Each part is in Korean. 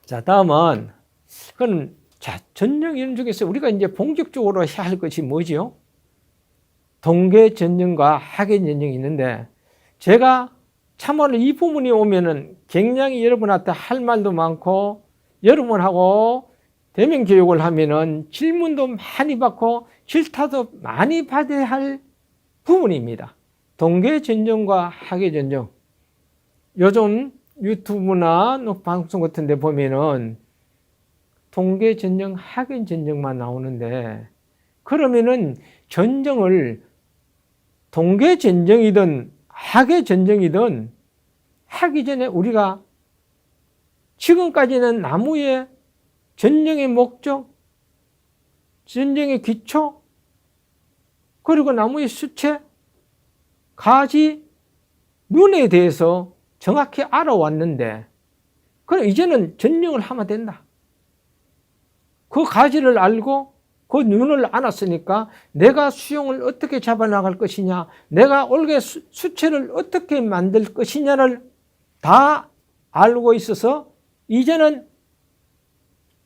자, 다음은, 그럼, 자, 전쟁 이론 중에서 우리가 이제 본격적으로 해야 할 것이 뭐지요? 동계 전쟁과 학예 전쟁이 있는데, 제가 참으로 이 부분이 오면은 굉장히 여러분한테 할 말도 많고, 여러분하고 대면 교육을 하면은 질문도 많이 받고, 질타도 많이 받아야 할 부분입니다. 동계 전쟁과 학예 전쟁. 요즘 유튜브나 방송 같은 데 보면은 동계 전쟁, 학예 전쟁만 나오는데, 그러면은 전쟁을 동계 전쟁이든 학예 전쟁이든 하기 전에 우리가 지금까지는 나무의 전쟁의 목적, 전쟁의 기초, 그리고 나무의 수채, 가지, 눈에 대해서 정확히 알아왔는데, 그럼 이제는 전쟁을 하면 된다. 그 가지를 알고 그 눈을 알았으니까 내가 수용을 어떻게 잡아나갈 것이냐, 내가 올게 수채를 어떻게 만들 것이냐를 다 알고 있어서 이제는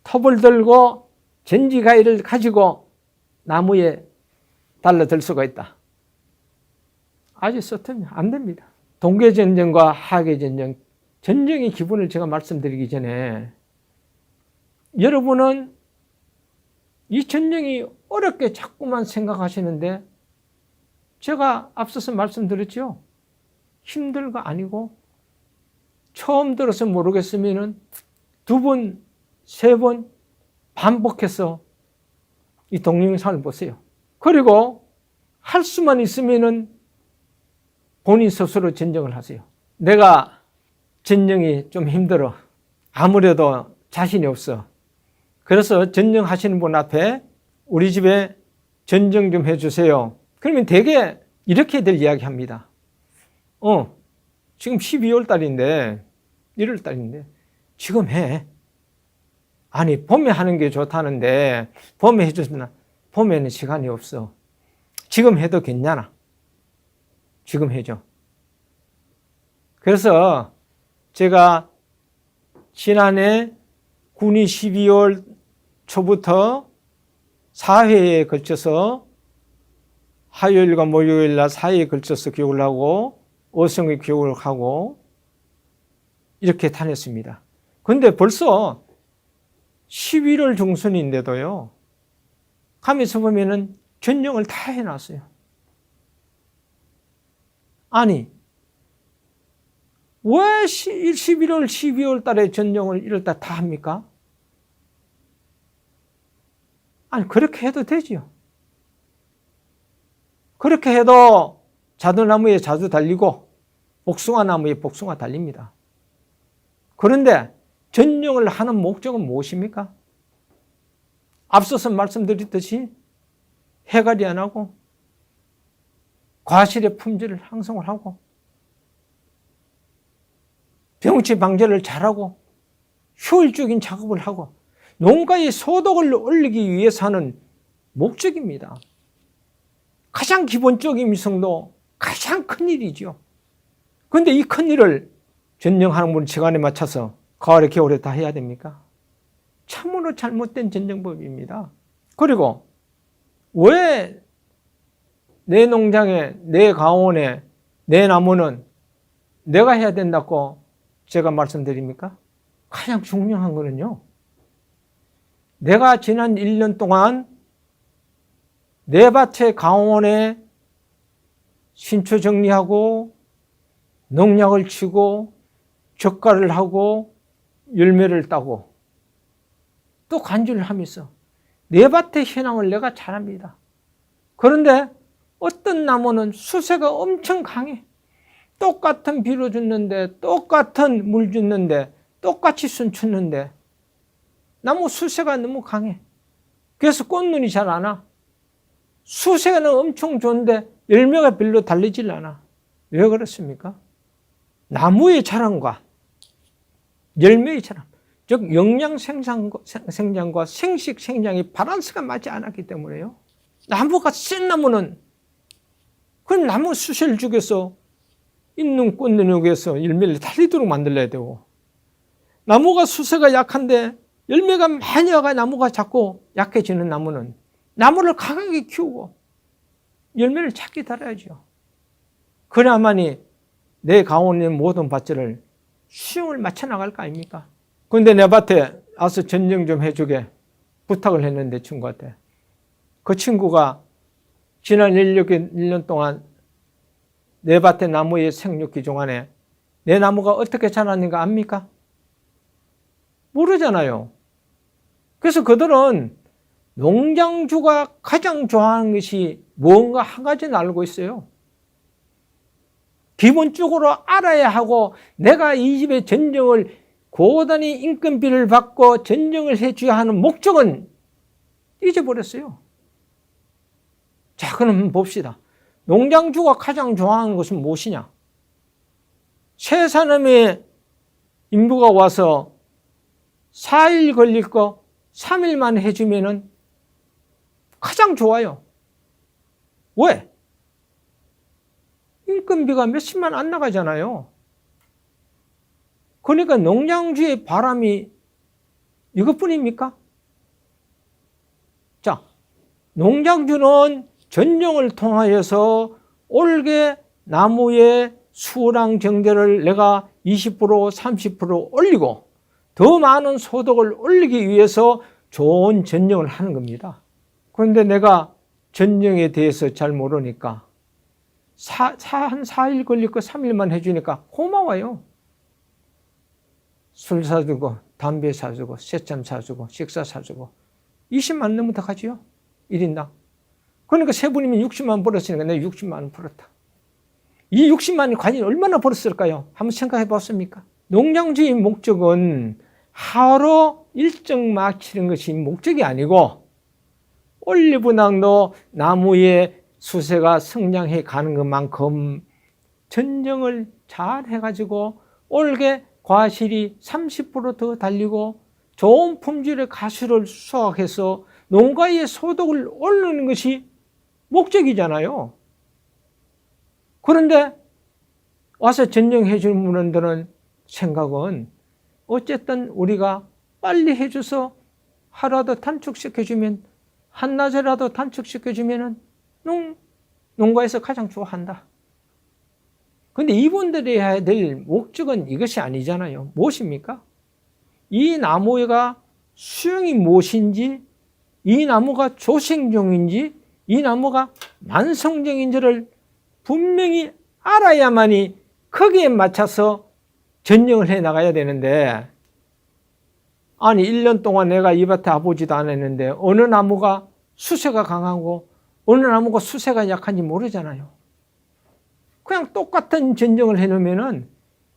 톱을 들고 전지가위를 가지고 나무에 달라들 수가 있다. 아주 서툴면 안 됩니다. 동계전쟁과 학예전쟁, 전쟁의 기본을 제가 말씀드리기 전에 여러분은 이 전쟁이 어렵게 자꾸만 생각하시는데, 제가 앞서서 말씀드렸죠. 힘들가 아니고 처음 들어서 모르겠으면 2번, 3번 반복해서 이 동영상을 보세요. 그리고 할 수만 있으면 본인 스스로 전쟁을 하세요. 내가 전쟁이 좀 힘들어. 아무래도 자신이 없어. 그래서 전쟁하시는 분 앞에 우리 집에 전쟁 좀 해주세요. 그러면 되게 이렇게들 이야기합니다. 지금 12월 달인데, 1월 달인데, 지금 해. 아니, 봄에 하는 게 좋다는데, 봄에 해주시면, 봄에는 시간이 없어. 지금 해도 괜찮아. 지금 해줘. 그래서 제가 지난해 군이 12월 초부터 4회에 걸쳐서 화요일과 목요일 날 4회에 걸쳐서 교육을 하고 어성의 교육을 하고 이렇게 다녔습니다. 그런데 벌써 11월 중순인데도요, 가면서 보면은 전쟁을 다 해놨어요. 아니, 왜 11월, 12월 달에 전쟁을 이럴 때 다 합니까? 아니, 그렇게 해도 되지요. 그렇게 해도 자두나무에 자두 달리고 복숭아나무에 복숭아 달립니다. 그런데 전쟁을 하는 목적은 무엇입니까? 앞서서 말씀드렸듯이 해갈이 안 하고 과실의 품질을 향상을 하고 병치 방제를 잘하고 효율적인 작업을 하고 농가의 소득을 올리기 위해서 하는 목적입니다. 가장 기본적인 미성도 가장 큰 일이죠. 그런데 이 큰 일을 전쟁하는 분 시간에 맞춰서 가을에 겨울에 다 해야 됩니까? 참으로 잘못된 전쟁법입니다. 그리고 왜 내 농장에, 내 가온에, 내 나무는 내가 해야 된다고 제가 말씀드립니까? 가장 중요한 거는요, 내가 지난 1년 동안 내 밭의 가온에 신초 정리하고 농약을 치고 젓갈을 하고 열매를 따고 또 간주를 하면서 내 밭의 현황을 내가 잘 압니다. 그런데 어떤 나무는 수세가 엄청 강해. 똑같은 비료 줬는데, 똑같은 물 줬는데, 똑같이 순 쳤는데 나무 수세가 너무 강해. 그래서 꽃눈이 잘 안 와. 수세는 엄청 좋은데 열매가 별로 달리질 않아. 왜 그렇습니까? 나무의 자랑과 열매의 자랑, 즉 영양 생장과 생식 생장이 밸런스가 맞지 않았기 때문에요. 나무가 센 나무는 그 나무 수세를 죽여서 있는 꽃눈이 위해서 열매를 달리도록 만들어야 되고, 나무가 수세가 약한데 열매가 많이 와가 나무가 자꾸 약해지는 나무는 나무를 강하게 키우고 열매를 작게 달아야죠. 그래야만이 내 가운데 있는 모든 밭들을 수용을 맞춰 나갈 거 아닙니까? 그런데 내 밭에 와서 전정 좀 해주게 부탁을 했는데 친구한테, 그 친구가 지난 1년 동안 내 밭의 나무의 생육 기종 안에 내 나무가 어떻게 자랐는가 압니까? 모르잖아요. 그래서 그들은 농장주가 가장 좋아하는 것이 뭔가 한 가지는 알고 있어요. 기본적으로 알아야 하고, 내가 이 집의 전정을 고단히 인건비를 받고 전정을 해줘야 하는 목적은 잊어버렸어요. 자, 그럼 봅시다. 농장주가 가장 좋아하는 것은 무엇이냐? 세 사람의 인부가 와서 4일 걸릴 거 3일만 해주면은 가장 좋아요. 왜? 인건비가 몇십만 안 나가잖아요. 그러니까 농장주의 바람이 이것뿐입니까? 자, 농장주는 전정을 통하여서 올게 나무의 수랑 정제를 내가 20% 30% 올리고 더 많은 소득을 올리기 위해서 좋은 전정을 하는 겁니다. 그런데 내가 전정에 대해서 잘 모르니까 한 4일 걸릴 거 3일만 해주니까 고마워요. 술 사주고 담배 사주고 새참 사주고 식사 사주고 20만 넘으면 더 가지요. 1인당. 그러니까 세 분이면 60만 원 벌었으니까 내가 60만 원 벌었다. 이 60만 원이 과연 얼마나 벌었을까요? 한번 생각해 봤습니까? 농장주의 목적은 하루 일정 마치는 것이 목적이 아니고 올리브낭도 나무의 수세가 성장해 가는 것만큼 전정을 잘 해가지고 올게 과실이 30% 더 달리고 좋은 품질의 가수를 수확해서 농가의 소득을 올리는 것이 목적이잖아요. 그런데 와서 전정해 주는 분들은 생각은 어쨌든 우리가 빨리 해줘서 하루라도 단축시켜주면, 한낮이라도 단축시켜주면 농가에서 가장 좋아한다. 그런데 이분들이 해야 될 목적은 이것이 아니잖아요. 무엇입니까? 이 나무가 수용이 무엇인지, 이 나무가 조생종인지, 이 나무가 만성종인지를 분명히 알아야만이 거기에 맞춰서 전정을 해 나가야 되는데, 아니 1년 동안 내가 이 밭에 와보지도 않았는데 어느 나무가 수세가 강하고 어느 나무가 수세가 약한지 모르잖아요. 그냥 똑같은 전정을 해놓으면은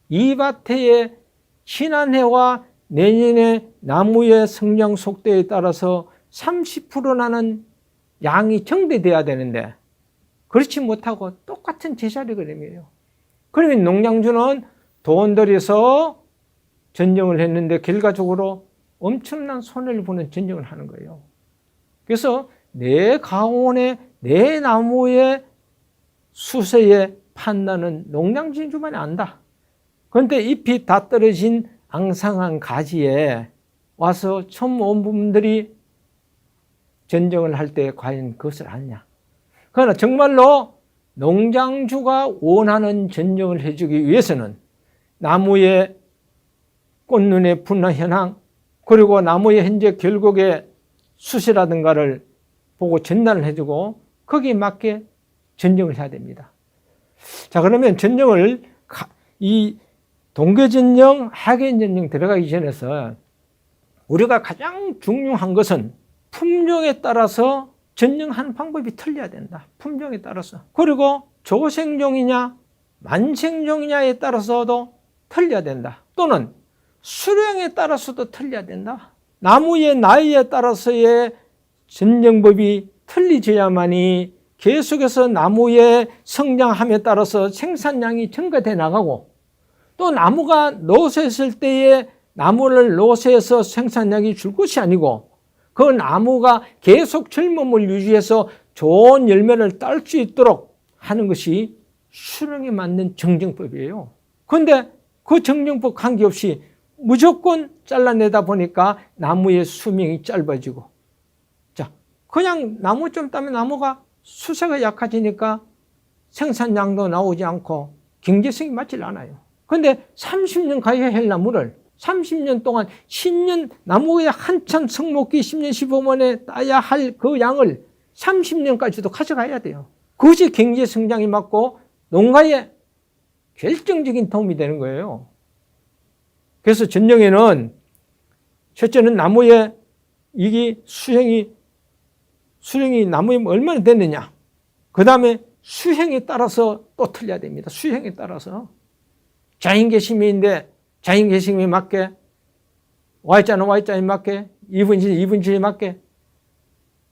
이 밭의 지난해와 내년에 나무의 성장 속도에 따라서 30% 나는 양이 정대돼야 되는데 그렇지 못하고 똑같은 제자리 걸음이에요. 그러면 농장주는 돈 들여서 전정을 했는데 결과적으로 엄청난 손해를 보는 전정을 하는 거예요. 그래서 내 가온에 내 나무의 수세의 판단은 농장주만이 안다. 그런데 잎이 다 떨어진 앙상한 가지에 와서 처음 온 분들이 전정을 할 때 과연 그것을 아느냐. 그러나 정말로 농장주가 원하는 전정을 해주기 위해서는 나무의 꽃눈의 분화 현황, 그리고 나무의 현재 결국의 수시라든가를 보고 진단을 해주고 거기에 맞게 전정을 해야 됩니다. 자, 그러면 전정을 이 동계전정, 하계전정 들어가기 전에서 우리가 가장 중요한 것은 품종에 따라서 전정하는 방법이 틀려야 된다. 품종에 따라서. 그리고 조생종이냐 만생종이냐에 따라서도 틀려야 된다. 또는 수령에 따라서도 틀려야 된다. 나무의 나이에 따라서의 전정법이 틀리져야만이 계속해서 나무의 성장함에 따라서 생산량이 증가돼 나가고, 또 나무가 노쇠했을 때에 나무를 노쇠해서 생산량이 줄 것이 아니고 그 나무가 계속 젊음을 유지해서 좋은 열매를 딸 수 있도록 하는 것이 수령에 맞는 정정법이에요. 그런데 그 정정법 관계없이 무조건 잘라내다 보니까 나무의 수명이 짧아지고, 자, 그냥 나무 좀 따면 나무가 수세가 약해지니까 생산량도 나오지 않고 경제성이 맞질 않아요. 그런데 30년 가야 할 나무를 30년 동안 10년 나무에 한참 성목기 10년 15년에 따야 할 그 양을 30년까지도 가져가야 돼요. 그것이 경제 성장이 맞고 농가에 결정적인 도움이 되는 거예요. 그래서 전령에는 첫째는 나무에 이게 수령이 나무에 얼마나 됐느냐. 그 다음에 수행에 따라서 또 틀려야 됩니다. 수행에 따라서. 자인계심인데 자인계심에 맞게, Y자는 Y자에 맞게, 이분질 이분질에 맞게.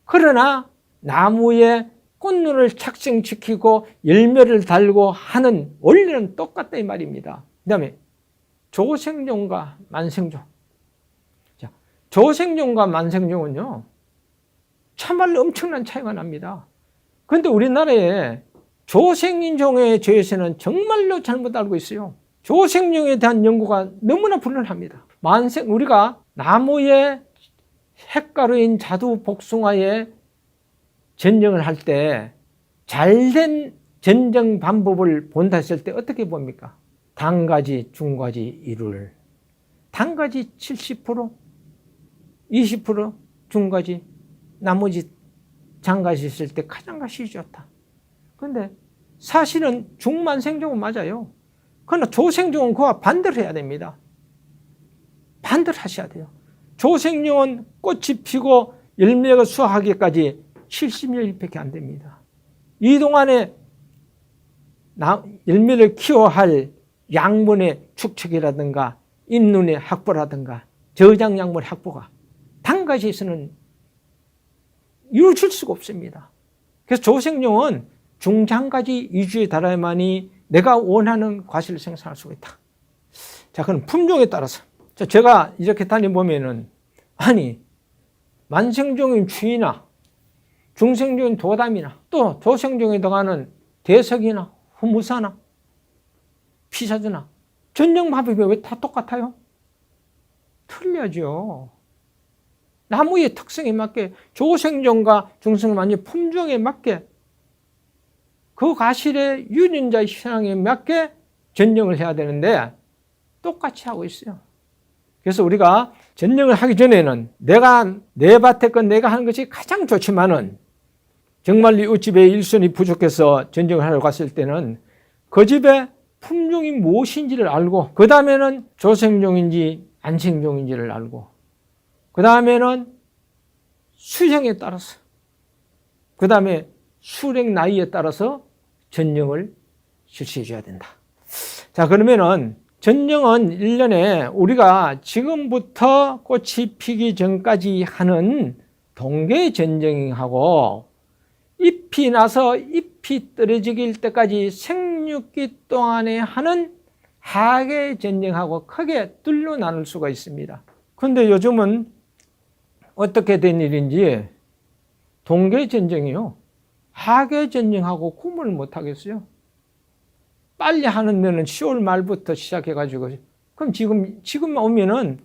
그러나 나무에 꽃눈을 착생시키고 열매를 달고 하는 원리는 똑같다 이 말입니다. 그 다음에 조생종과 만생종. 자, 조생종과 만생종은요, 참말로 엄청난 차이가 납니다. 그런데 우리나라에 조생종에 대해서는 정말로 잘못 알고 있어요. 조생종에 대한 연구가 너무나 불안합니다. 우리가 나무의 핵가루인 자두 복숭아에 전정을 할 때 잘된 전정 방법을 본다 했을 때 어떻게 봅니까? 단가지, 중가지, 이룰. 단가지 70%, 20%, 중가지, 나머지 장가지 있을 때 가장가시 좋다. 그런데 사실은 중만생종은 맞아요. 그러나 조생종은 그와 반대를 해야 됩니다. 반대를 하셔야 돼요. 조생종은 꽃이 피고 열매가 수확하기까지 70여일밖에 안 됩니다. 이 동안에 열매를 키워야 할 양분의 축적이라든가 잎눈의 확보라든가 저장 양분의 확보가 단가지에서는 이루어질 수가 없습니다. 그래서 조생종은 중장가지 위주에 달아야만이 내가 원하는 과실을 생산할 수가 있다. 자, 그럼 품종에 따라서. 자, 제가 이렇게 다녀보면은, 아니, 만생종인 추이나, 중생종인 도담이나, 또 조생종에 들어가는 대석이나, 후무사나, 피사주나, 전용 방법이 왜 다 똑같아요? 틀려죠. 나무의 특성에 맞게, 조생종과 중생종 완전 품종에 맞게, 그 과실의 유전자 현황에 맞게 전정을 해야 되는데 똑같이 하고 있어요. 그래서 우리가 전정을 하기 전에는 내 밭에 건 내가 하는 것이 가장 좋지만은 정말 이 집에 일손이 부족해서 전정을 하러 갔을 때는 그 집의 품종이 무엇인지를 알고, 그 다음에는 조생종인지 안생종인지를 알고, 그 다음에는 수형에 따라서, 그 다음에 수령 나이에 따라서 전령을 실시해 줘야 된다. 자, 그러면은 전령은 1년에 우리가 지금부터 꽃이 피기 전까지 하는 동계 전령하고 잎이 나서 잎이 떨어질 때까지 생육기 동안에 하는 하계 전령하고 크게 둘로 나눌 수가 있습니다. 그런데 요즘은 어떻게 된 일인지 동계 전령이요, 하계 전령하고 구분을 못 하겠어요. 빨리 하는 데는 10월 말부터 시작해가지고, 그럼 지금 오면은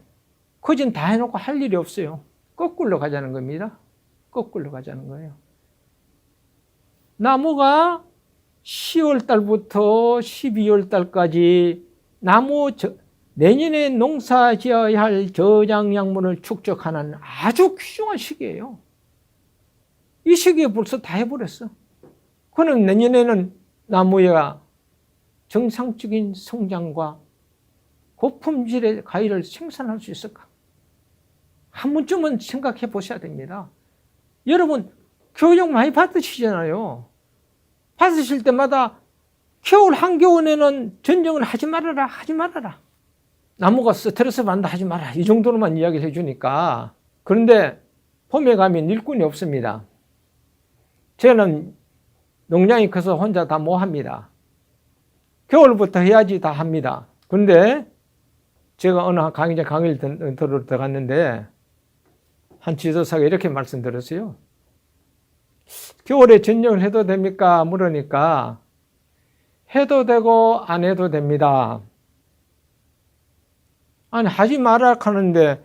거진 다 해놓고 할 일이 없어요. 거꾸로 가자는 겁니다. 거꾸로 가자는 거예요. 나무가 10월 달부터 12월 달까지 내년에 농사 지어야 할 저장 약물을 축적하는 아주 귀중한 시기예요. 이 시기에 벌써 다 해버렸어. 그럼 내년에는 나무가 정상적인 성장과 고품질의 과일을 생산할 수 있을까? 한 번쯤은 생각해 보셔야 됩니다. 여러분, 교육 많이 받으시잖아요. 받으실 때마다 겨울 한겨울에는 전정을 하지 말아라, 하지 말아라. 나무가 스트레스 받는다, 하지 마라. 이 정도로만 이야기를 해주니까. 그런데 봄에 가면 일꾼이 없습니다. 저는 농장이 커서 혼자 다 뭐 합니다. 겨울부터 해야지 다 합니다. 그런데 제가 어느 강의를 들어갔는데 한 지도사가 이렇게 말씀드렸어요. 겨울에 전정을 해도 됩니까? 물으니까 해도 되고 안 해도 됩니다. 아니, 하지 말라 하는데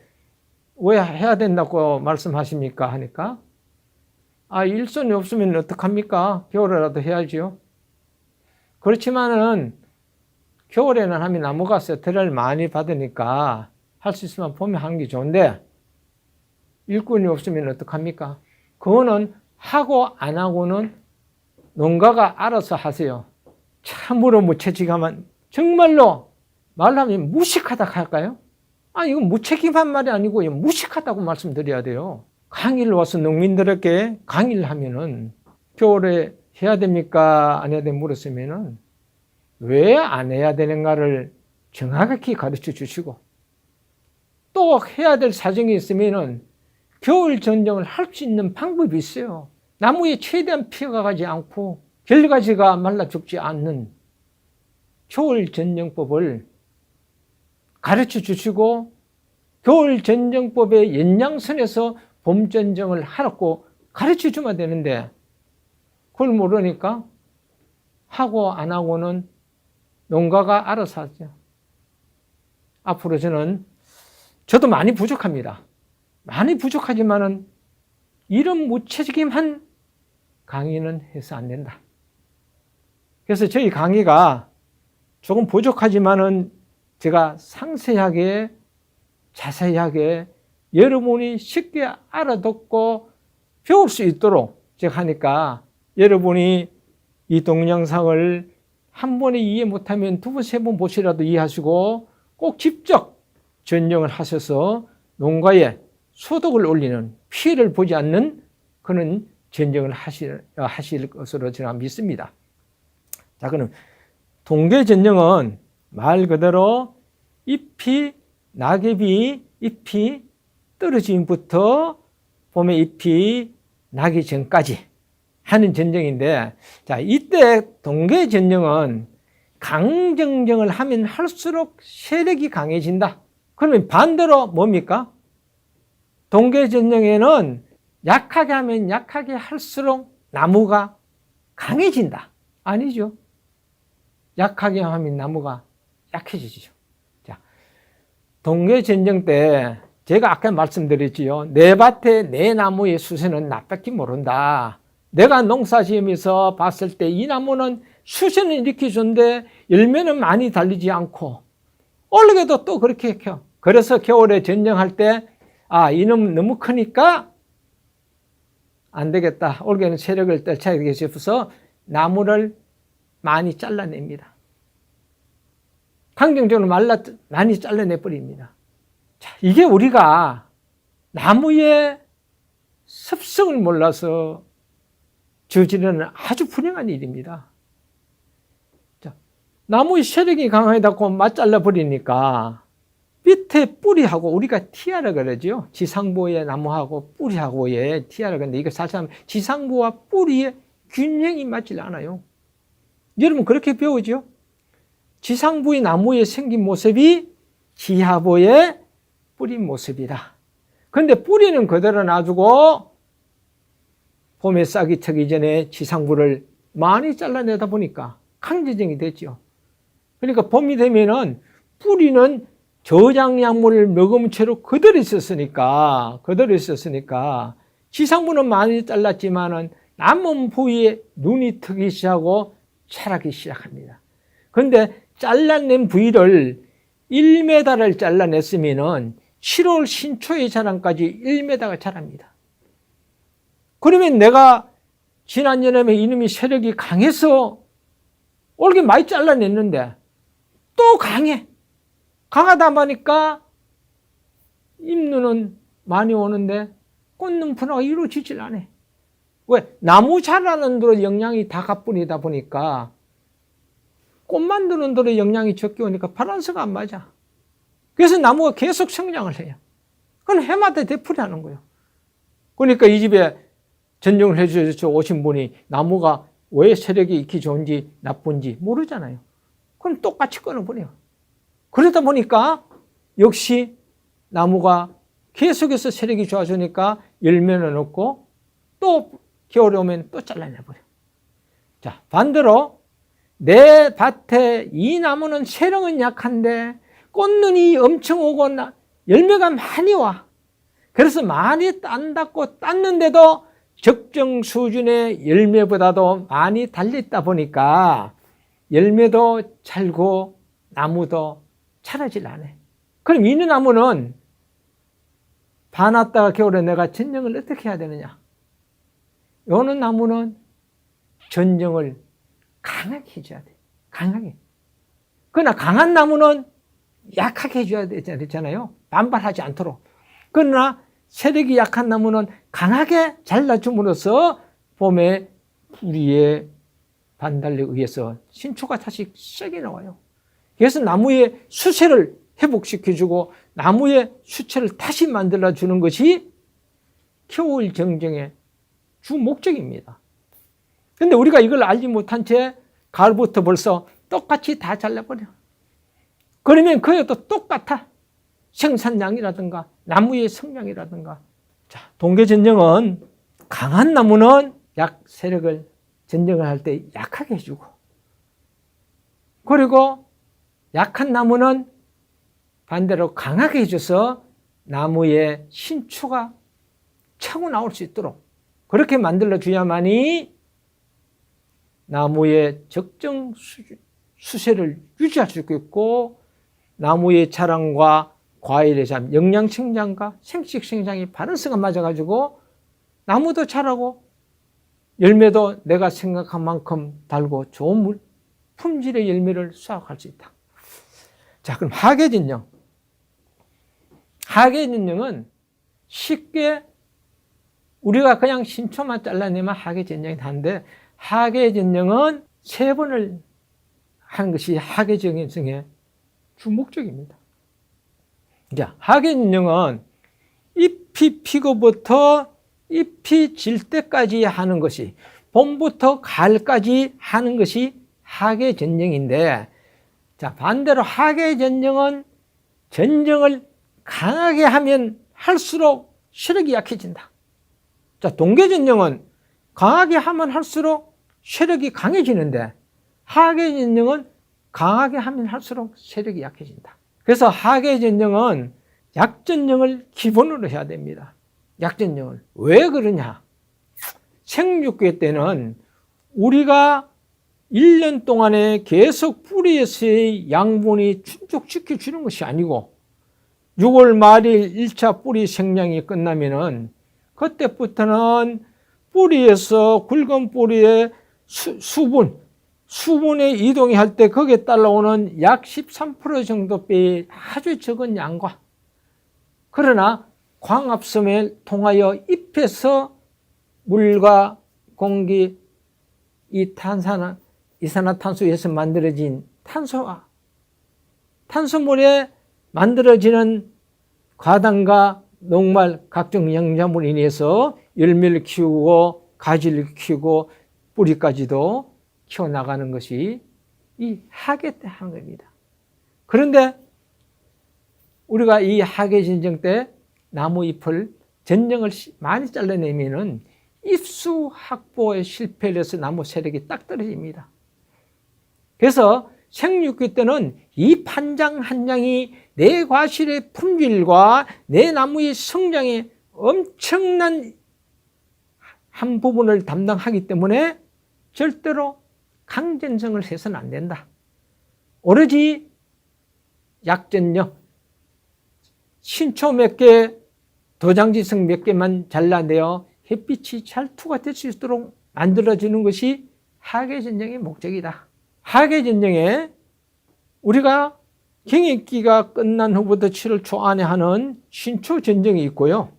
왜 해야 된다고 말씀하십니까? 하니까, 일손이 없으면 어떡합니까? 겨울에라도 해야지요. 그렇지만은, 겨울에는 하면 나무가 스트레스를 많이 받으니까 할 수 있으면 봄에 하는 게 좋은데, 일꾼이 없으면 어떡합니까? 그거는 하고 안 하고는 농가가 알아서 하세요. 참으로 무책임하면, 정말로 말하면 무식하다 할까요? 이건 무책임한 말이 아니고 무식하다고 말씀드려야 돼요. 강의를 와서 농민들에게 강의를 하면은 겨울에 해야 됩니까? 안 해야 됩니까? 물었으면은 왜 안 해야 되는가를 정확하게 가르쳐 주시고, 또 해야 될 사정이 있으면은 겨울 전쟁을 할 수 있는 방법이 있어요. 나무에 최대한 피해가 가지 않고 결가지가 말라 죽지 않는 겨울 전쟁법을 가르쳐 주시고, 겨울 전쟁법의 연장선에서 봄 전쟁을 하라고 가르쳐 주면 되는데, 그걸 모르니까 하고 안 하고는 농가가 알아서 하죠. 앞으로 저도 많이 부족합니다. 많이 부족하지만은 이런 무책임한 강의는 해서 안 된다. 그래서 저희 강의가 조금 부족하지만은 제가 상세하게 자세하게 여러분이 쉽게 알아듣고 배울 수 있도록 제가 하니까, 여러분이 이 동영상을 한 번에 이해 못하면 두 번, 세 번 보시라도 이해하시고 꼭 직접 전쟁을 하셔서 농가에 소득을 올리는, 피해를 보지 않는 그런 전쟁을 하실 것으로 제가 믿습니다. 자, 그럼 동계 전쟁은 말 그대로 낙엽이 잎이 떨어짐부터 봄에 잎이 나기 전까지 하는 전쟁인데, 자, 이때 동계 전쟁은 강정정을 하면 할수록 세력이 강해진다. 그러면 반대로 뭡니까? 동계 전쟁에는 약하게 하면 약하게 할수록 나무가 강해진다. 아니죠. 약하게 하면 나무가 약해지죠. 자, 동계 전쟁 때 제가 아까 말씀드렸지요. 내 밭에 내 나무의 수세는 나밖에 모른다. 내가 농사지으면서 봤을 때 이 나무는 수세는 이렇게 좋은데 열매는 많이 달리지 않고, 올해도 또 그렇게 해요. 그래서 겨울에 전쟁할 때 이놈 너무 크니까 안 되겠다. 올해는 세력을 떨쳐야 싶어서 나무를 많이 잘라냅니다. 강정적으로 많이 잘라내버립니다. 자, 이게 우리가 나무의 습성을 몰라서 저지르는 아주 불행한 일입니다. 자, 나무의 세력이 강하다고 맞 잘라버리니까 밑에 뿌리하고, 우리가 티아라 그러죠. 지상부의 나무하고 뿌리하고의 티아라 그러는데, 이거 사실 지상부와 뿌리의 균형이 맞질 않아요. 여러분 그렇게 배우죠? 지상부의 나무의 생긴 모습이 지하부의 뿌리 모습이다. 그런데 뿌리는 그대로 놔두고 봄에 싹이 트기 전에 지상부를 많이 잘라내다 보니까 강제정이 됐죠. 그러니까 봄이 되면은 뿌리는 저장약물을 먹은 채로 그대로 있었으니까 지상부는 많이 잘랐지만은 남은 부위에 눈이 트기 시작하고 자라기 시작합니다. 그런데 잘라낸 부위를 1m를 잘라냈으면은 7월 신초의 자랑까지 1m가 자랍니다. 그러면 내가 지난 여름에 이놈이 세력이 강해서 올게 많이 잘라냈는데 또 강해. 강하다 보니까 잎눈은 많이 오는데 꽃눈 분화가 이루어지질 않아. 왜? 나무 자라는 대로 영양이 다 가뿐이다 보니까 꽃 만드는 대로 영양이 적게 오니까 밸런스가 안 맞아. 그래서 나무가 계속 성장을 해요. 그건 해마다 되풀이하는 거예요. 그러니까 이 집에 전쟁을 해주셔서 오신 분이 나무가 왜 세력이 익히 좋은지 나쁜지 모르잖아요. 그럼 똑같이 끊어버려요. 그러다 보니까 역시 나무가 계속해서 세력이 좋아지니까 열매는 없고 또 겨울에 오면 또 잘라내버려요. 자, 반대로 내 밭에 이 나무는 세력은 약한데 꽃눈이 엄청 오고 열매가 많이 와. 그래서 많이 딴다고 땄는데도 적정 수준의 열매보다도 많이 달렸다 보니까 열매도 잘고 나무도 자라질 않아. 그럼 이 나무는 반 왔다가 겨울에 내가 전정을 어떻게 해야 되느냐? 요는 나무는 전정을 강하게 해줘야 돼. 강하게. 그러나 강한 나무는 약하게 해줘야 되잖아요. 반발하지 않도록. 그러나 세력이 약한 나무는 강하게 잘라줌으로써 봄에 뿌리의 반달에 의해서 신초가 다시 세게 나와요. 그래서 나무의 수세를 회복시켜주고 나무의 수채를 다시 만들어주는 것이 겨울 정정의 주 목적입니다. 그런데 우리가 이걸 알지 못한 채 가을부터 벌써 똑같이 다 잘라버려. 그러면 그것도 똑같아. 생산량이라든가 나무의 성량이라든가. 자, 동계전정은 강한 나무는 약 세력을 전정을 할 때 약하게 해주고, 그리고 약한 나무는 반대로 강하게 해줘서 나무의 신초가 차고 나올 수 있도록 그렇게 만들어줘야만이 나무의 적정 수세를 유지할 수 있고 나무의 자랑과 과일의 영양 성장과 생식 성장이 바른스가 맞아가지고 나무도 자라고 열매도 내가 생각한 만큼 달고 좋은 품질의 열매를 수확할 수 있다. 자, 그럼 하계진령. 하계진령은 쉽게 우리가 그냥 신초만 잘라내면 하계진령이 하는데 하계진령은 3번을 하는 것이 하계정의 주 목적입니다. 자, 하계진령은 잎이 피고부터 잎이 질 때까지 하는 것이 봄부터 가을까지 하는 것이 하계전정인데, 자, 반대로 하계전정은 전정을 강하게 하면 할수록 세력이 약해진다. 자, 동계전정은 강하게 하면 할수록 세력이 강해지는데 하계전정은 강하게 하면 할수록 세력이 약해진다. 그래서 하계전정은 약전정을 기본으로 해야 됩니다. 약전정을. 왜 그러냐? 생육계 때는 우리가 1년 동안에 계속 뿌리에서의 양분이 충족시켜 주는 것이 아니고 6월 말일 1차 뿌리 생량이 끝나면은 그때부터는 뿌리에서 굵은 뿌리에 수분의 이동이 할 때 거기에 따라오는 약 13% 정도 빼의 아주 적은 양과, 그러나 광합성을 통하여 잎에서 물과 공기, 이 이산화탄소에서 만들어진 탄소와 탄소물에 만들어지는 과당과 녹말 각종 영양분으로 인해서 열매를 키우고 가지를 키우고 뿌리까지도 키워나가는 것이 이 하계 때 하는 겁니다. 그런데 우리가 이 하계 전정 때 나무 잎을 전정을 많이 잘라내면은 잎수 확보에 실패를 해서 나무 세력이 딱 떨어집니다. 그래서 생육기 때는 잎 한 장 한 장이 내 과실의 품질과 내 나무의 성장에 엄청난 한 부분을 담당하기 때문에 절대로 강전성을 해서는 안 된다. 오로지 약전정, 신초 몇 개, 도장지성 몇 개만 잘라내어 햇빛이 잘 투과될 수 있도록 만들어주는 것이 하계전정의 목적이다. 하계전정에 우리가 경입기가 끝난 후부터 7월 초 안에 하는 신초전정이 있고요.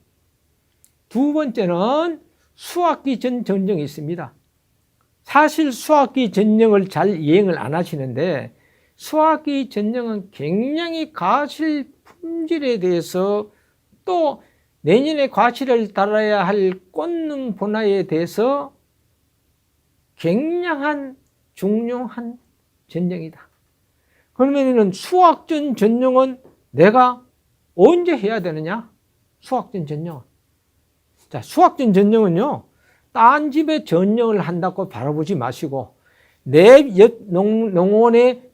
두 번째는 수확기 전 전정이 있습니다. 사실 수확기 전정을 잘 이행을 안 하시는데 수확기 전정은 굉장히 과실 품질에 대해서 또 내년에 과실을 달아야 할 꽃능 분화에 대해서 굉장한 중요한 전정이다. 그러면 수확전 전정은 내가 언제 해야 되느냐? 수확전 전정은. 자, 수확전 전정은요, 딴 집에 전정을 한다고 바라보지 마시고 내 농원에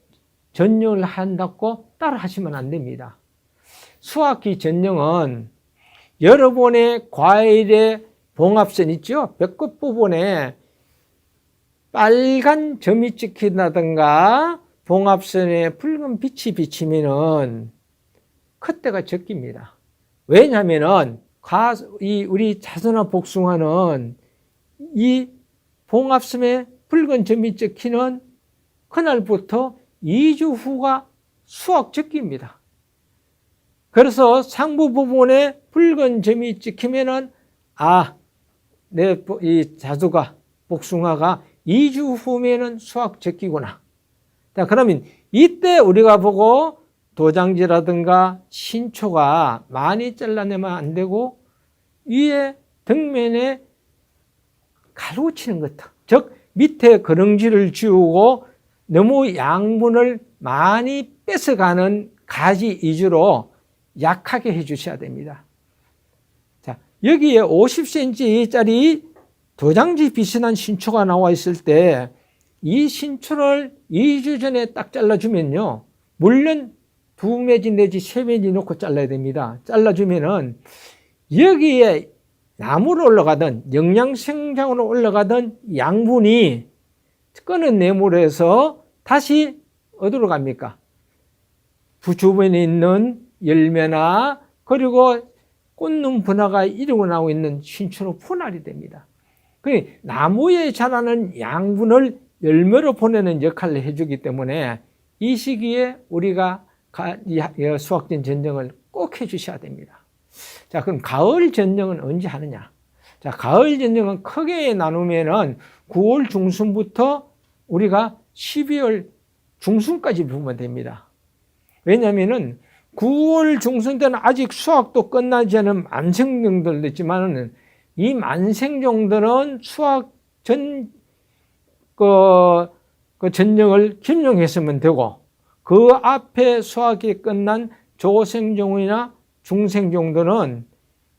전정을 한다고 따라 하시면 안 됩니다. 수확기 전형은 여러분의 과일의 봉합선 있죠? 벽끝 부분에 빨간 점이 찍힌다든가 봉합선에 붉은 빛이 비치면은 컷대가 적깁니다. 왜냐하면은 우리 자선화 복숭아는 이 봉합선에 붉은 점이 찍히는 그날부터 2주 후가 수확 적기입니다. 그래서 상부 부분에 붉은 점이 찍히면은 이 복숭아가 2주 후면은 수확 적기구나. 자, 그러면 이때 우리가 보고 도장지라든가 신초가 많이 잘라내면 안 되고 위에 등면에 가로치는 것, 즉 밑에 거렁지를 지우고 너무 양분을 많이 뺏어가는 가지 위주로 약하게 해주셔야 됩니다. 자, 여기에 50cm짜리 도장지 비슷한 신초가 나와 있을 때 이 신초를 2주 전에 딱 잘라주면요, 물론 2매지 내지 3매지 놓고 잘라야 됩니다. 잘라주면은 여기에 나무로 올라가던 영양생장으로 올라가던 양분이 끊어내므로 해서 다시 어디로 갑니까? 주변에 있는 열매나 그리고 꽃눈 분화가 이루고 나오고 있는 신초로 분할이 됩니다. 나무에 자라는 양분을 열매로 보내는 역할을 해주기 때문에 이 시기에 우리가 수확된 전정을 꼭 해주셔야 됩니다. 자, 그럼 가을 전정은 언제 하느냐? 자, 가을 전정은 크게 나누면은 9월 중순부터 우리가 12월 중순까지 보면 됩니다. 왜냐면은 9월 중순 때는 아직 수확도 끝나지 않은 만생종들도 있지만은 이 만생종들은 수확 전 전정을 김용했으면 되고 그 앞에 수확이 끝난 조생종이나 중생종들은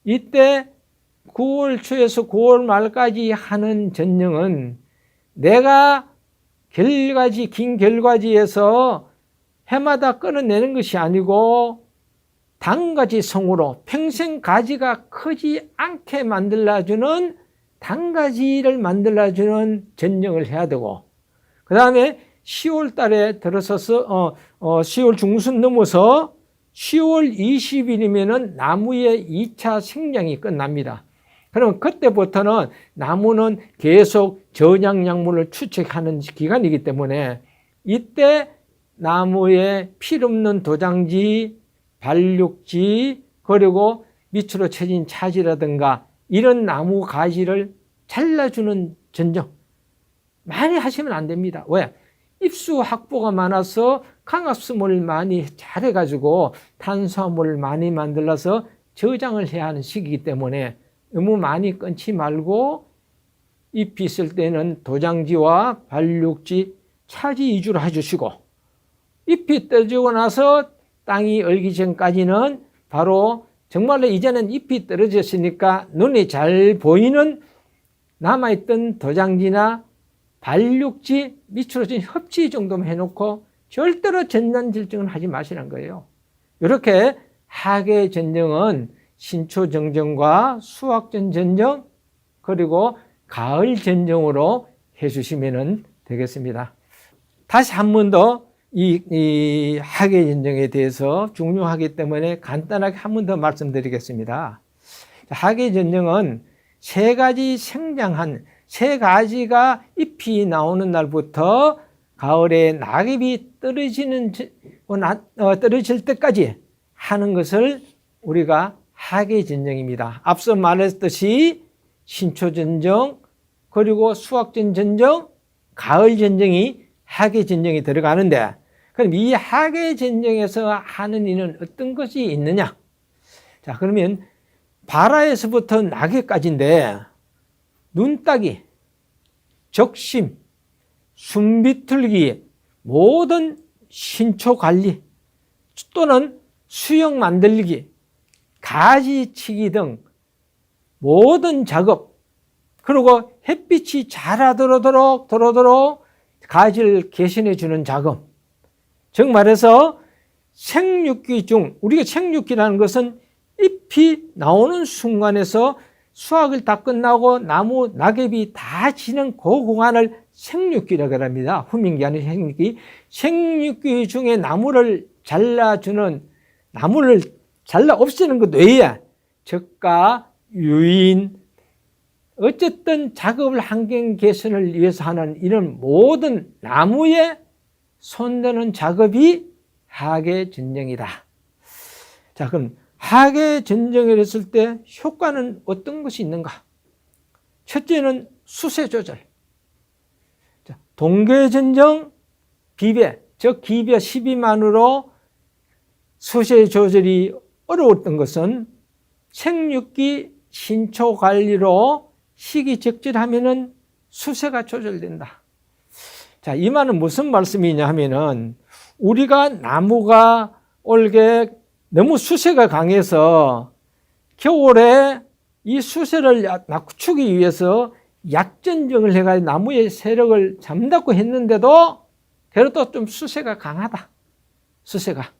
이때 9월 초에서 9월 말까지 하는 전정은 내가 긴 결과지에서 해마다 끊어내는 것이 아니고 단가지 성으로 평생 가지가 크지 않게 만들어주는 단가지를 만들어주는 전정을 해야 되고, 그 다음에 10월 달에 들어서서 10월 중순 넘어서 10월 20일이면은 나무의 2차 생장이 끝납니다. 그럼 그때부터는 나무는 계속 저장약물을 추적하는 기간이기 때문에 이때 나무에 필요없는 도장지, 발육지, 그리고 밑으로 쳐진 차지라든가 이런 나무 가지를 잘라주는 전정 많이 하시면 안 됩니다. 왜? 잎수 확보가 많아서 강합수물을 많이 잘해가지고 탄수화물을 많이 만들어서 저장을 해야 하는 시기이기 때문에 너무 많이 끊지 말고 잎이 있을 때는 도장지와 발육지, 차지 위주로 해주시고 잎이 떨어지고 나서 땅이 얼기 전까지는 바로 정말로 이제는 잎이 떨어졌으니까 눈에 잘 보이는 남아있던 도장지나 발육지, 밑으로 진 흡지 정도만 해놓고 절대로 전단질증은 하지 마시라는 거예요. 이렇게 하계 전정은 신초 전정과 수확전 전정 그리고 가을 전정으로 해주시면 되겠습니다. 다시 한 번 더 이 하계 전정에 대해서 중요하기 때문에 간단하게 한 번 더 말씀드리겠습니다. 하계 전정은 세 가지 생장한 세 가지가 잎이 나오는 날부터 가을에 낙엽이 떨어질 때까지 하는 것을 우리가 하계 전정입니다. 앞서 말했듯이 신초 전정 그리고 수확전 전정, 가을 전정이 하계 전정이 들어가는데 그럼 이 하계 전정에서 하는 일은 어떤 것이 있느냐? 자, 그러면 발화에서부터 낙엽까지인데 눈따기, 적심, 숨비틀기, 모든 신초 관리 또는 수영 만들기, 가지치기 등 모든 작업 그리고 햇빛이 잘 들어오도록 가지를 개선해 주는 작업 즉 말해서 생육기 중, 우리가 생육기라는 것은 잎이 나오는 순간에서 수확을 다 끝나고 나무, 낙엽이 다 지는 그 공간을 생육기라고 합니다. 후민기 아닌 생육기. 생육기 중에 나무를 잘라 없애는 것 외에 적과 유인, 어쨌든 작업을 환경 개선을 위해서 하는 이런 모든 나무에 손대는 작업이 하계 전정이다. 자, 그럼 하계 전정을 했을 때 효과는 어떤 것이 있는가? 첫째는 수세 조절. 동계 전정 비배, 즉 기배 12만으로 수세 조절이 어려웠던 것은 생육기 신초 관리로 시기 적절하면은 수세가 조절된다. 자, 이 말은 무슨 말씀이냐 하면은 우리가 나무가 올게 너무 수세가 강해서 겨울에 이 수세를 낮추기 위해서 약전정을 해가지고 나무의 세력을 잠닫고 했는데도 그래도 좀 수세가 강하다. 수세가.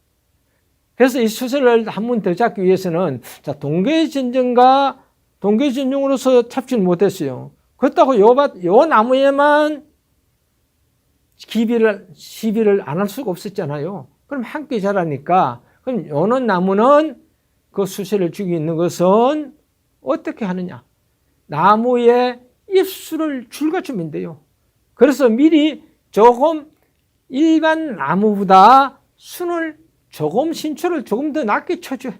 그래서 이 수세를 한 번 더 잡기 위해서는 자, 동계전정과 동계전정으로서 잡지는 못했어요. 그렇다고 요 나무에만 시비를 안 할 수가 없었잖아요. 그럼 함께 자라니까 그럼 요는 나무는 그 수세를 주고 있는 것은 어떻게 하느냐? 나무에 잎술을 줄여주면 돼요. 그래서 미리 조금 일반 나무보다 신초를 조금 더 낮게 쳐줘.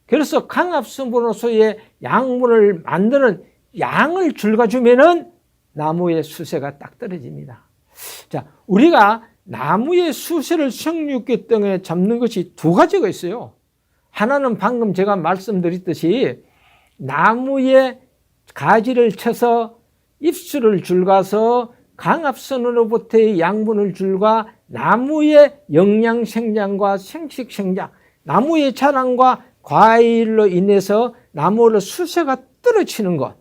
그래서 강압성분으로서의 양분을 만드는 양을 줄여주면은 나무의 수세가 딱 떨어집니다. 자, 우리가 나무의 수세를 생육기 등에 잡는 것이 두 가지가 있어요. 하나는 방금 제가 말씀드렸듯이 나무의 가지를 쳐서 잎술을 줄가서 강압선으로부터의 양분을 줄과 나무의 영양 생장과 생식 생장, 나무의 자랑과 과일로 인해서 나무의 수세가 떨어지는 것.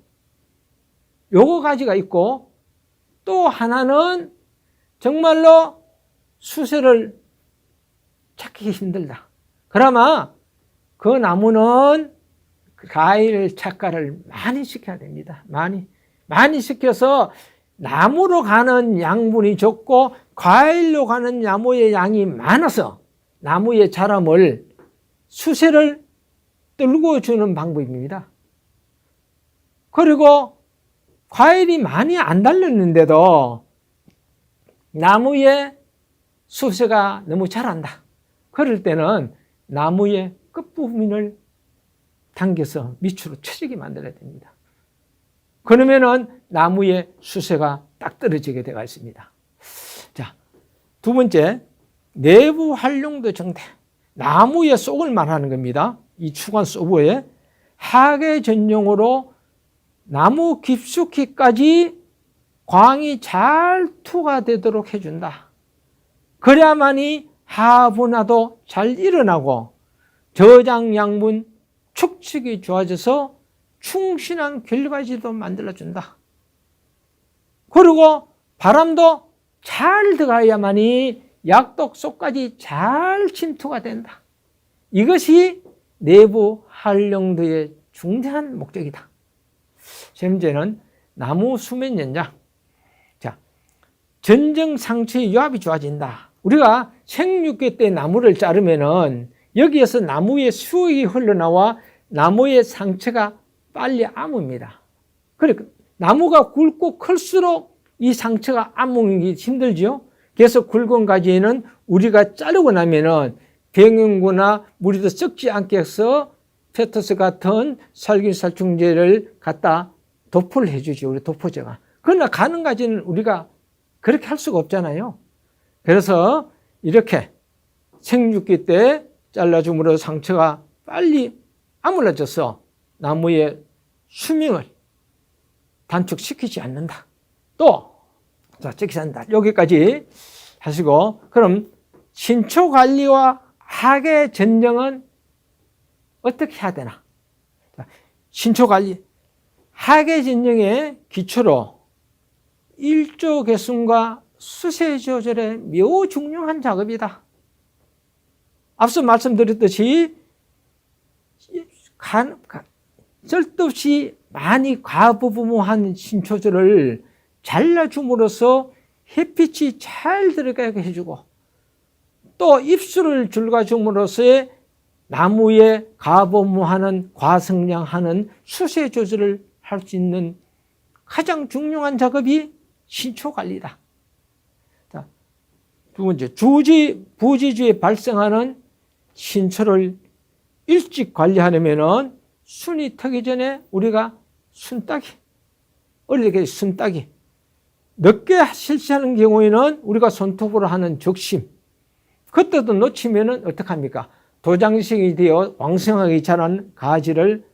요거 가지가 있고 또 하나는 정말로 수세를 찾기 힘들다. 그러나 그 나무는 과일 착과를 많이 시켜야 됩니다. 많이 시켜서 나무로 가는 양분이 적고 과일로 가는 나무의 양이 많아서 나무의 자람을 수세를 떨고 주는 방법입니다. 그리고 과일이 많이 안 달렸는데도 나무의 수세가 너무 잘한다. 그럴 때는 나무의 끝부분을 당겨서 밑으로 쳐지게 만들어야 됩니다. 그러면은 나무의 수세가 딱 떨어지게 되어 있습니다. 자, 두 번째, 내부 활용도 정대. 나무의 속을 말하는 겁니다. 이 추관 속에 하계 전용으로 나무 깊숙이까지 광이 잘 투과되도록 해준다. 그래야만이 하분화도 잘 일어나고 저장 양분 축축이 좋아져서 충실한 결과지도 만들어준다. 그리고 바람도 잘 들어가야만이 약독 속까지 잘 침투가 된다. 이것이 내부 활용도의 중대한 목적이다. 세 번째는 나무 수면 연장. 자, 전정 상처의 요합이 좋아진다. 우리가 생육기 때 나무를 자르면은 여기에서 나무의 수액이 흘러나와 나무의 상처가 빨리 아뭅니다. 그러니까 나무가 굵고 클수록 이 상처가 아무기 힘들죠. 그래서 굵은 가지에는 우리가 자르고 나면은 병용구나 물이 더 썩지 않게 해서 페토스 같은 살균살충제를 갖다 도포를 해주죠. 우리 도포제가. 그러나 가는 가지는 우리가 그렇게 할 수가 없잖아요. 그래서 이렇게 생육기 때 잘라줌으로 상처가 빨리 아물어져서 나무의 수명을 단축시키지 않는다. 또, 자, 적시한다. 여기까지 하시고, 그럼 신초 관리와 하계 전정은 어떻게 해야 되나? 자, 신초 관리, 하계 전정의 기초로 일조 개순과 수세 조절의 매우 중요한 작업이다. 앞서 말씀드렸듯이 쓸데없이 많이 과부무한 신초들을 잘라줌으로써 햇빛이 잘 들어가게 해주고, 또 입술을 줄가줌으로써 나무에 과부무하는, 과성장하는 수세 조절을 할 수 있는 가장 중요한 작업이 신초 관리다. 자, 두 번째, 부지주에 발생하는 신초를 일찍 관리하려면은 순이 타기 전에 우리가 순따기, 어리게 순따기, 늦게 실시하는 경우에는 우리가 손톱으로 하는 적심, 그때도 놓치면은 어떡합니까? 도장식이 되어 왕성하게 자란 가지를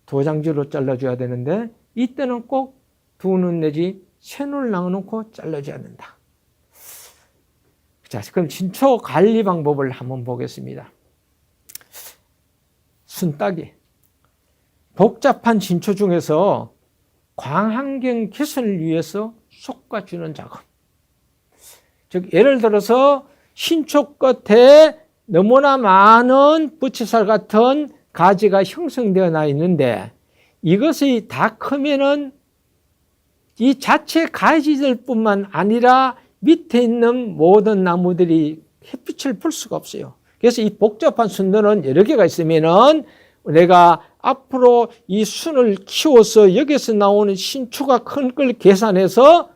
도장지로 잘라줘야 되는데, 이때는 꼭 두 눈 내지 세 눈을 나눠놓고 잘라줘야 된다. 자, 그럼 신초 관리 방법을 한번 보겠습니다. 순따기. 복잡한 신초 중에서 광환경 개선을 위해서 솎아주는 작업. 즉, 예를 들어서 신초 끝에 너무나 많은 부채살 같은 가지가 형성되어 나 있는데, 이것이 다 크면은 이 자체 가지들뿐만 아니라 밑에 있는 모든 나무들이 햇빛을 볼 수가 없어요. 그래서 이 복잡한 순들은 여러 개가 있으면은 내가 앞으로 이 순을 키워서 여기서 나오는 신초가 큰 걸 계산해서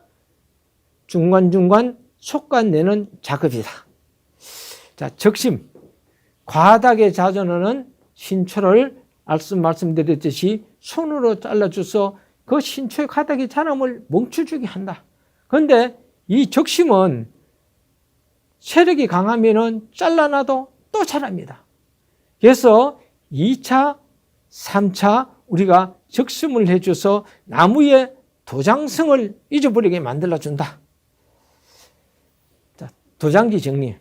중간중간 솎아내는 작업이다. 자, 적심. 과다하게 자라나는 신초를 말씀드렸듯이 손으로 잘라줘서 그 신초의 과다하게 자람을 멈춰주게 한다. 그런데 이 적심은 세력이 강하면은 잘라놔도 또 자랍니다. 그래서 2차, 3차 우리가 적심을 해줘서 나무의 도장성을 잊어버리게 만들어준다. 자, 도장지 정리.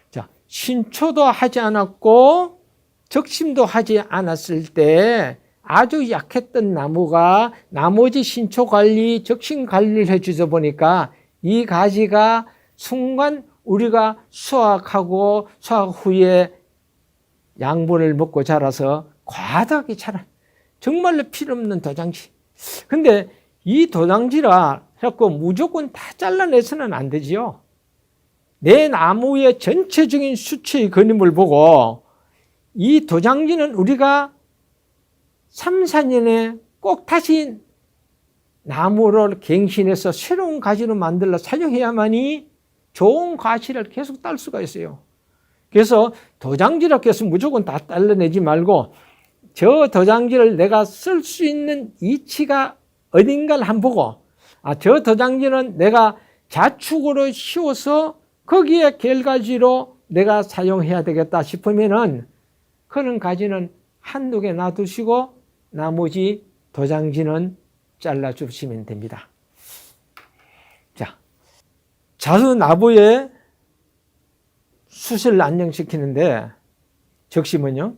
자, 신초도 하지 않았고 적심도 하지 않았을 때 아주 약했던 나무가 나머지 신초 관리, 적심 관리를 해주다 보니까 이 가지가 순간 우리가 수확하고 수확 후에 양분을 먹고 자라서 과다하게 자란 정말로 필요없는 도장지. 근데 이 도장지라 해서 무조건 다 잘라내서는 안 되지요. 내 나무의 전체적인 수치의 그림을 보고 이 도장지는 우리가 3, 4년에 꼭 다시 나무를 갱신해서 새로운 가지로 만들어 사용해야만이 좋은 가시를 계속 딸 수가 있어요. 그래서 도장지라고 해서 무조건 다 잘라내지 말고 저 도장지를 내가 쓸 수 있는 위치가 어딘가를 한번 보고, 저 도장지는 내가 자축으로 씌워서 거기에 결가지로 내가 사용해야 되겠다 싶으면은 그런 가지는 한두 개 놔두시고 나머지 도장지는 잘라주시면 됩니다. 자, 자수나무에 숯을 안정시키는데 적심은요,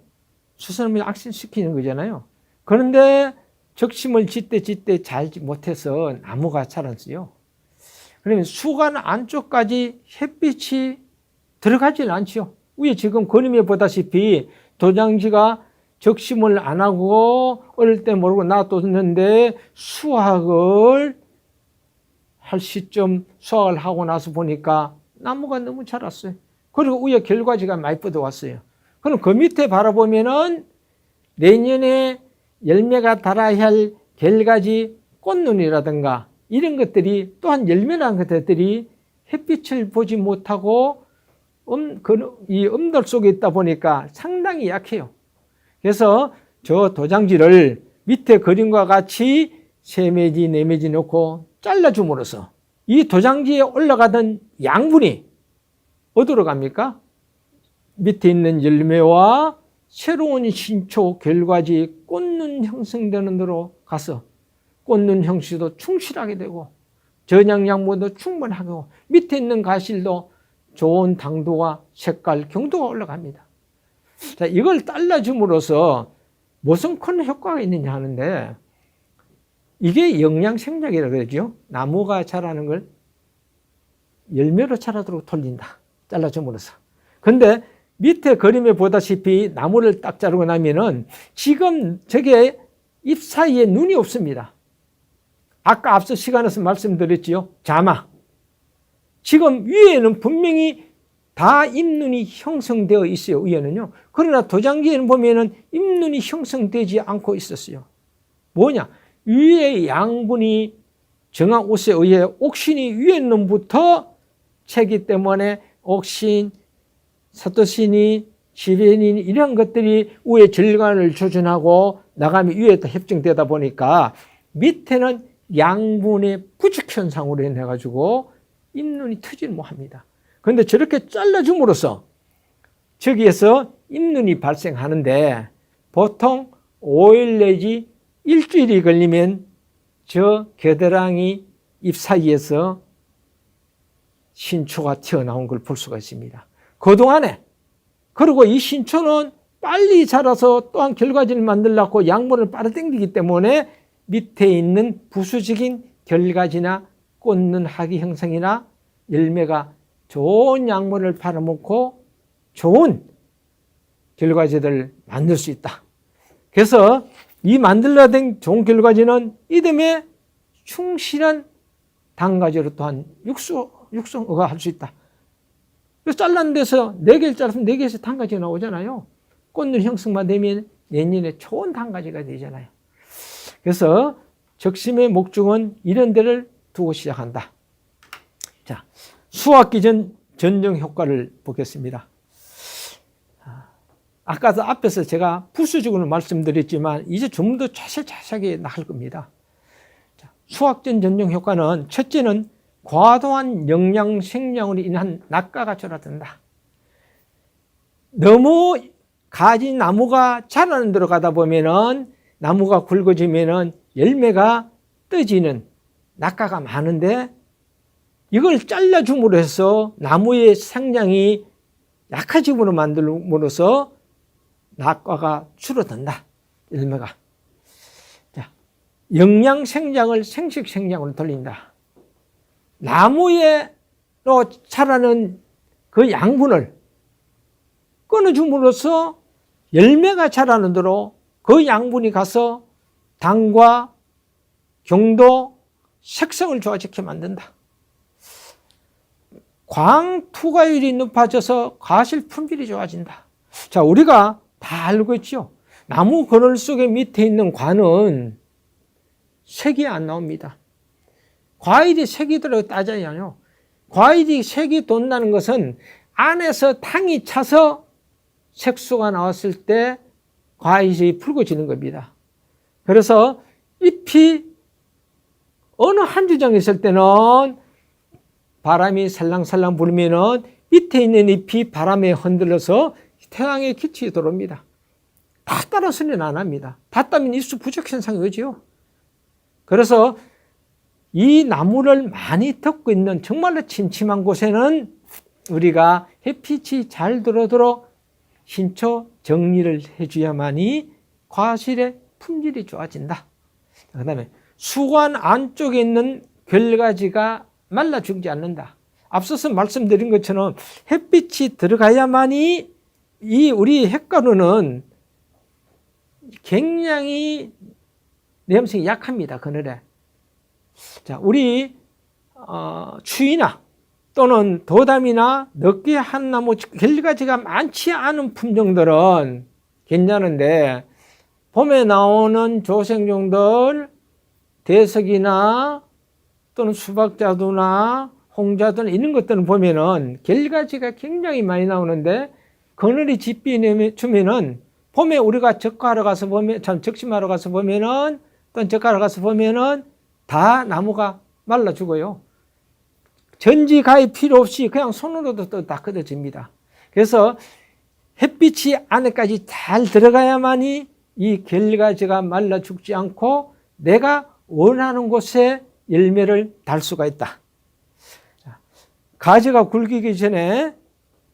숯을 악신시키는 거잖아요. 그런데 적심을 짓때 잘 못해서 나무가 자랐어요. 그러면 수관 안쪽까지 햇빛이 들어가질 않죠. 위에 지금 그림에 보다시피 도장지가 적심을 안 하고 어릴 때 모르고 놔뒀는데 수확을 할 시점 수확을 하고 나서 보니까 나무가 너무 자랐어요. 그리고 위에 결과지가 많이 뻗어왔어요. 그럼 그 밑에 바라보면은 내년에 열매가 달아야 할 결가지 꽃눈이라든가 이런 것들이 또한 열매라는 것들이 햇빛을 보지 못하고 이 엄돌 속에 있다 보니까 상당히 약해요. 그래서 저 도장지를 밑에 그림과 같이 3매지, 4매지 넣고 잘라줌으로써 이 도장지에 올라가던 양분이 어디로 갑니까? 밑에 있는 열매와 새로운 신초, 결과지, 꽃눈 형성되는 데로 가서 꽃눈 형식도 충실하게 되고 전향양분도 충분하고 밑에 있는 가실도 좋은 당도와 색깔, 경도가 올라갑니다. 자, 이걸 잘라줌으로써 무슨 큰 효과가 있느냐 하는데 이게 영양생장이라고 그러죠. 나무가 자라는 걸 열매로 자라도록 돌린다. 잘라줌으로써. 그런데 밑에 그림에 보다시피 나무를 딱 자르고 나면은 지금 저게 잎 사이에 눈이 없습니다. 아까 앞서 시간에서 말씀드렸지요. 자마. 지금 위에는 분명히 다 잎눈이 형성되어 있어요. 위에는요. 그러나 도장지에는 보면은 잎눈이 형성되지 않고 있었어요. 뭐냐? 위에 양분이 정한 옷에 의해 옥신이 위에 놈부터 채기 때문에 옥신, 사토신이, 시베닌 이런 것들이 위에 질감을 조준하고 나감이 위에 협정되다 보니까 밑에는 양분의 부족 현상으로 인해 가지고 잎눈이 트질 못합니다. 그런데 저렇게 잘라줌으로써 저기에서 잎눈이 발생하는데 보통 5일 내지 일주일이 걸리면 저 겨드랑이 잎 사이에서 신초가 튀어나온 걸 볼 수가 있습니다. 그동안에 그리고 이 신초는 빨리 자라서 또한 결과지를 만들려고 양분을 빨아당기기 때문에 밑에 있는 부수적인 결과지나 꽂는 학이 형성이나 열매가 좋은 양분을 팔아먹고 좋은 결과지들을 만들 수 있다. 그래서 이 만들어낸 좋은 결과지는 이듬해 충실한 단가지로 또한 육성을 할 수 있다. 그래서 잘라는 데서 4개를 잘라서 4개에서 단가지가 나오잖아요. 꽃눈 형성만 되면 내년에 좋은 단가지가 되잖아요. 그래서 적심의 목적은 이런 데를 두고 시작한다. 자, 수확기 전정 효과를 보겠습니다. 아까도 앞에서 제가 부수적으로 말씀드렸지만 이제 좀 더 자세하게 나갈 겁니다. 자, 수확전 전정 효과는 첫째는 과도한 영양 생량으로 인한 낙과가 줄어든다. 너무 가지 나무가 자라는 데로 가다 보면은 나무가 굵어지면은 열매가 떠지는 낙과가 많은데 이걸 잘라줌으로 해서 나무의 생장이 약해짐으로 만들므로써 낙과가 줄어든다. 열매가. 자, 영양 생장을 생식 생장으로 돌린다. 나무에로 자라는 그 양분을 끊어줌으로써 열매가 자라는 대로 그 양분이 가서 당과 경도, 색성을 좋아지게 만든다. 광투과율이 높아져서 과실 품질이 좋아진다. 자, 우리가 다 알고 있죠. 나무 그늘 속에 밑에 있는 관은 색이 안 나옵니다. 과일이 색이 들어 따져야요. 과일이 색이 돋는다는 것은 안에서 당이 차서 색소가 나왔을 때 과일이 붉어지는 겁니다. 그래서 잎이 어느 한 주정에 있을 때는 바람이 살랑살랑 불면은 밑에 있는 잎이 바람에 흔들려서 태양의 기치에 들어옵니다. 다 따라서는 안 합니다. 다 따면 입수 부족 현상이 오지요. 그래서 이 나무를 많이 덮고 있는 정말로 침침한 곳에는 우리가 햇빛이 잘 들어오도록 신초 정리를 해줘야만이 과실의 품질이 좋아진다. 그 다음에 수관 안쪽에 있는 결과지가 말라 죽지 않는다. 앞서서 말씀드린 것처럼 햇빛이 들어가야만이 이 우리 핵가루는 굉장히 내염성이 약합니다. 그늘에. 자, 우리 추위나 또는 도담이나 늦게 한 나무 결과지가 많지 않은 품종들은 괜찮은데 봄에 나오는 조생종들 대석이나 또는 수박자두나 홍자두나 이런 것들은 보면은 결과지가 굉장히 많이 나오는데 그늘이 짙비 주면은 봄에 우리가 적화하러 가서 보면 참 적심하러 가서 보면은 또는 적화하러 가서 보면은 다 나무가 말라 죽어요. 전지 가입 필요 없이 그냥 손으로도 다 걷어집니다. 그래서 햇빛이 안에까지 잘 들어가야만이 이 결과지가 말라 죽지 않고 내가 원하는 곳에 열매를 달 수가 있다. 가지가 굵기 전에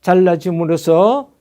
잘라줌으로써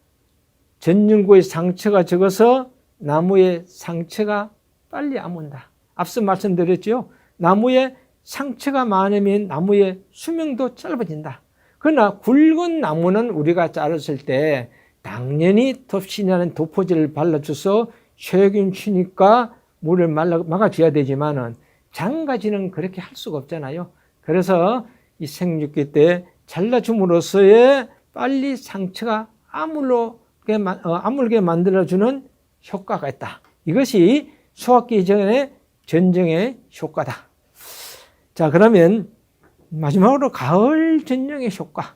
전륜구의 상처가 적어서 나무의 상처가 빨리 안 온다. 앞서 말씀드렸죠. 나무에 상처가 많으면 나무의 수명도 짧아진다. 그러나 굵은 나무는 우리가 자랐을 때 당연히 톱신이라는 도포제를 발라줘서 세균 치니까 물을 막아줘야 되지만은 장가지는 그렇게 할 수가 없잖아요. 그래서 이 생육기 때 잘라줌으로써의 빨리 상처가 아물게 만들어주는 효과가 있다. 이것이 소화기 전의 전정의 효과다. 자, 그러면 마지막으로 가을 전정의 효과.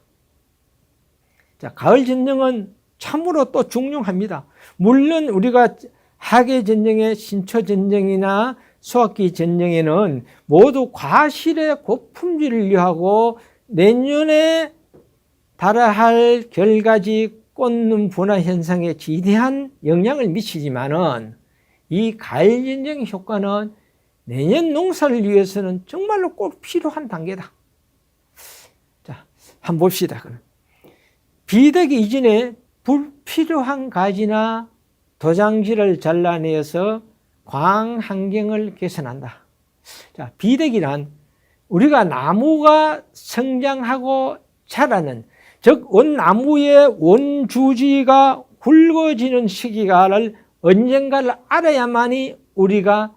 자, 가을 전정은 참으로 또 중요합니다. 물론 우리가 하계 전정의 신초 전정이나 소화기 전정에는 모두 과실의 고품질을 위하고 내년에 달아할 결가지 꽃눈 분화 현상에 지대한 영향을 미치지만은 이 가을 전정 효과는 내년 농사를 위해서는 정말로 꼭 필요한 단계다. 자, 한번 봅시다. 비대기 이전에 불필요한 가지나 도장지를 잘라내어서 광 환경을 개선한다. 자, 비대기란 우리가 나무가 성장하고 자라는, 즉 원나무의 원주지가 굵어지는 시기가를 언젠가를 알아야만이 우리가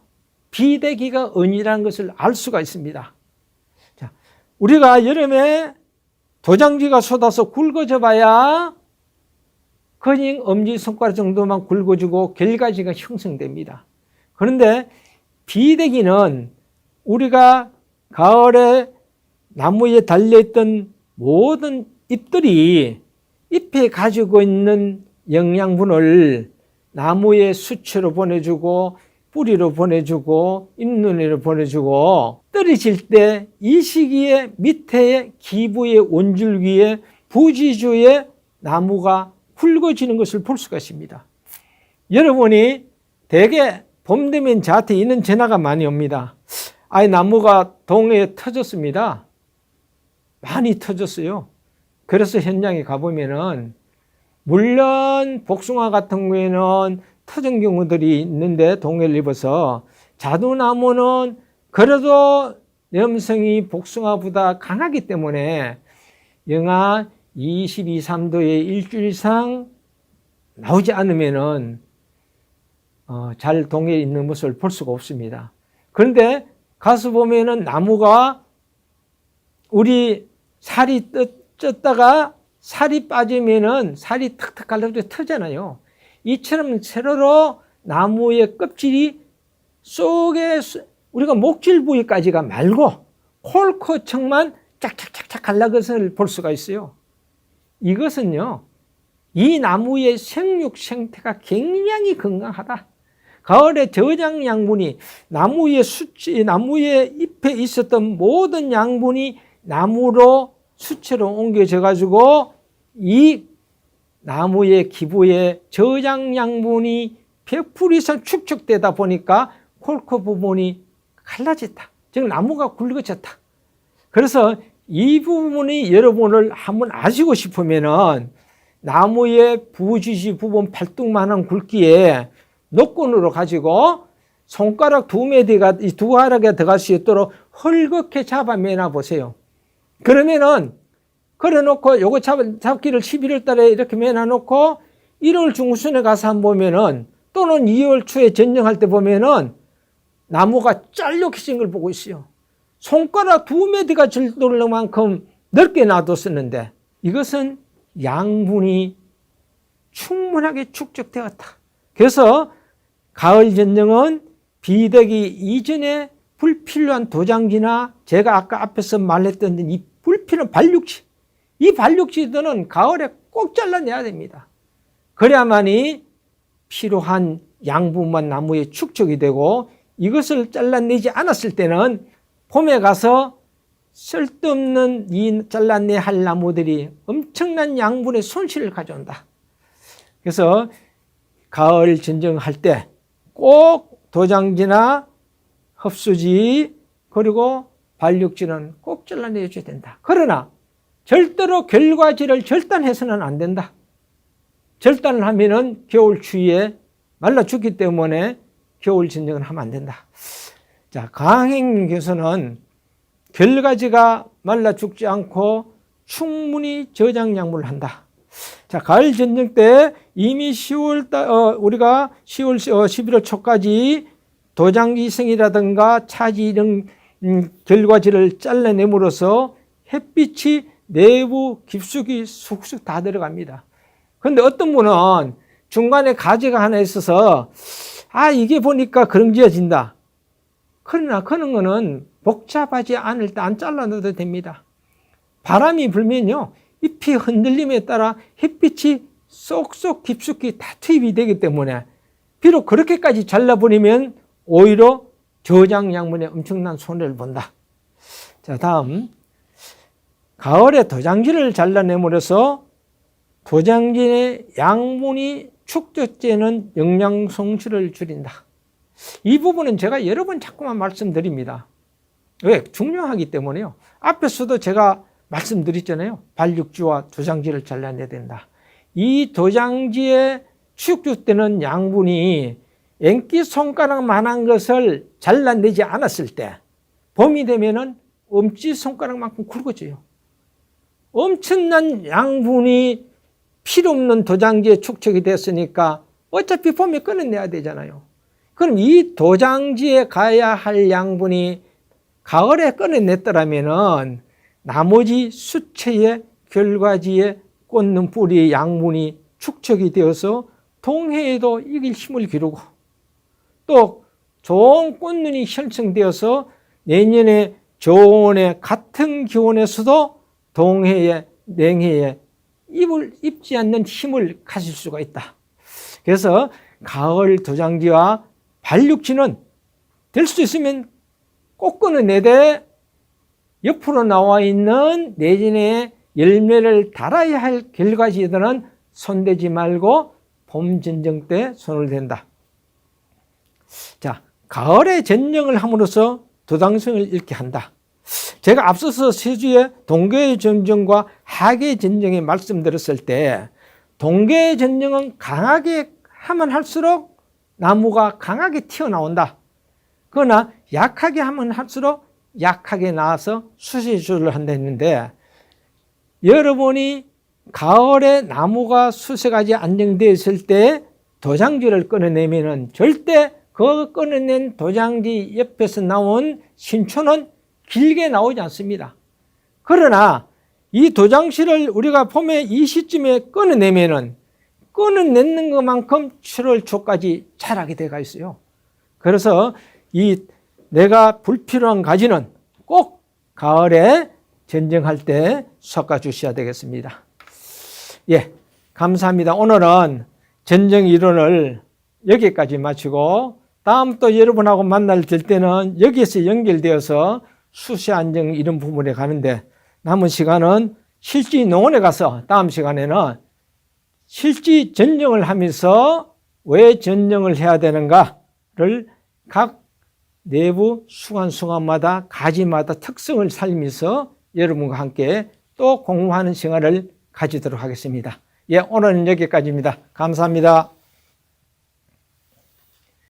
비대기가 언이라는 것을 알 수가 있습니다. 자, 우리가 여름에 도장지가 쏟아서 굵어져 봐야 그냥 엄지손가락 정도만 굵어지고 결가지가 형성됩니다. 그런데 비대기는 우리가 가을에 나무에 달려있던 모든 잎들이 잎에 가지고 있는 영양분을 나무의 수초로 보내주고 뿌리로 보내주고 잎눈으로 보내주고 떨어질 때 이 시기에 밑에 기부의 원줄기에 부지주에 나무가 굵어지는 것을 볼 수가 있습니다. 여러분이 대개 봄 되면 저한테 이런 전화가 많이 옵니다. 아이, 나무가 동해에 터졌습니다. 많이 터졌어요. 그래서 현장에 가보면은 물론 복숭아 같은 경우에는 터진 경우들이 있는데 동해를 입어서 자두나무는 그래도 염성이 복숭아보다 강하기 때문에 영하 22, 3도에 일주일 이상 나오지 않으면은 잘 동해에 있는 모습을 볼 수가 없습니다. 그런데 가서 보면은 나무가 우리 살이 쪘다가 살이 빠지면은 살이 탁탁 갈라져 터잖아요. 이처럼 세로로 나무의 껍질이 속에 우리가 목질 부위까지가 말고 콜코층만 짝짝짝짝 갈라진 것을 볼 수가 있어요. 이것은요, 이 나무의 생육 생태가 굉장히 건강하다. 가을에 저장 양분이 나무의 잎에 있었던 모든 양분이 나무로 수채로 옮겨져 가지고 이 나무의 기부에 저장 양분이 100% 이상 축적되다 보니까 콜코 부분이 갈라졌다. 즉 나무가 굵어졌다. 그래서 이 부분이 여러분을 한번 아시고 싶으면은 나무의 부지지 부분 팔뚝만한 굵기에 노끈으로 가지고 손가락 두 매디가 이 두 하락에 들어갈 수 있도록 헐겁게 잡아 매나 보세요. 그러면은 그래 놓고 요거 잡기를 11월 달에 이렇게 매나 놓고 1월 중순에 가서 한번 보면은 또는 2월 초에 전정할 때 보면은 나무가 짤록해진 걸 보고 있어요. 손가락 두 매디가 절도를 만큼 넓게 놔뒀었는데 이것은 양분이 충분하게 축적되었다. 그래서 가을 전정은 비대기 이전에 불필요한 도장지나 제가 아까 앞에서 말했던 이 불필요한 발육지, 이 발육지들은 가을에 꼭 잘라내야 됩니다. 그래야만이 필요한 양분만 나무에 축적이 되고 이것을 잘라내지 않았을 때는 봄에 가서 쓸데없는 이 잘라내야 할 나무들이 엄청난 양분의 손실을 가져온다. 그래서 가을 전정할 때 꼭 도장지나 흡수지 그리고 발육지는 꼭 잘라내줘야 된다. 그러나 절대로 결과지를 절단해서는 안 된다. 절단을 하면은 겨울 추위에 말라 죽기 때문에 겨울 전정을 하면 안 된다. 자, 강행교수는 결과지가 말라 죽지 않고 충분히 저장 양분을 한다. 자, 가을 전쟁 때 이미 10월 우리가 11월 초까지 도장지성이라든가 차지 이런 결과지를 잘라내므로써 햇빛이 내부 깊숙이 쑥쑥 다 들어갑니다. 그런데 어떤 분은 중간에 가지가 하나 있어서 이게 보니까 그런지어진다. 그러나 그런 거는 복잡하지 않을 때 안 잘라내도 됩니다. 바람이 불면요, 잎이 흔들림에 따라 햇빛이 쏙쏙 깊숙이 다 투입이 되기 때문에 비록 그렇게까지 잘라버리면 오히려 저장 양분에 엄청난 손해를 본다. 자, 다음 가을에 도장지를 잘라내므로써 도장지의 양분이 축적되는 영양 손실을 줄인다. 이 부분은 제가 여러 번 자꾸만 말씀드립니다. 왜? 중요하기 때문에요. 앞에서도 제가 말씀드렸잖아요. 발육지와 도장지를 잘라내야 된다. 이 도장지에 축적되는 양분이 앵기 손가락만한 것을 잘라내지 않았을 때 봄이 되면은 엄지 손가락만큼 굵어져요. 엄청난 양분이 필요 없는 도장지에 축적이 됐으니까 어차피 봄에 끊어내야 되잖아요. 그럼 이 도장지에 가야 할 양분이 가을에 끊어냈더라면은 나머지 수채의 결과지에 꽂는 뿌리의 양분이 축적이 되어서 동해에도 이길 힘을 기르고 또 좋은 꽃눈이 형성되어서 내년에 저온의 같은 기온에서도 동해에 냉해에 잎을 입지 않는 힘을 가질 수가 있다. 그래서 가을 도장지와 발육지는 될 수 있으면 꼭 끊어내되 옆으로 나와 있는 내년에 열매를 달아야 할 결과지들은 손대지 말고 봄 전쟁 때 손을 댄다. 자, 가을에 전쟁을 함으로써 도당성을 잃게 한다. 제가 앞서서 세주의 동계 전쟁과 하계 전쟁에 말씀드렸을 때 동계 전쟁은 강하게 하면 할수록 나무가 강하게 튀어나온다. 그러나 약하게 하면 할수록 약하게 나와서 수세조절을 한다 했는데 여러분이 가을에 나무가 수세가지 안정되어 있을 때 도장지를 끊어내면 절대 그 끊어낸 도장지 옆에서 나온 신초는 길게 나오지 않습니다. 그러나 이 도장지를 우리가 봄에 이 시점에 끊어내면은 끊어내는 것만큼 7월 초까지 자라게 돼가 있어요. 그래서 이 내가 불필요한 가지는 꼭 가을에 전쟁할 때 솎아 주셔야 되겠습니다. 예, 감사합니다. 오늘은 전쟁 이론을 여기까지 마치고 다음 또 여러분하고 만날 때는 여기에서 연결되어서 수세 안정 이런 부분에 가는데 남은 시간은 실지 농원에 가서 다음 시간에는 실지 전쟁을 하면서 왜 전쟁을 해야 되는가를 각 내부 순간순간마다 가지마다 특성을 살리면서 여러분과 함께 또 공부하는 시간을 가지도록 하겠습니다. 예, 오늘은 여기까지입니다. 감사합니다.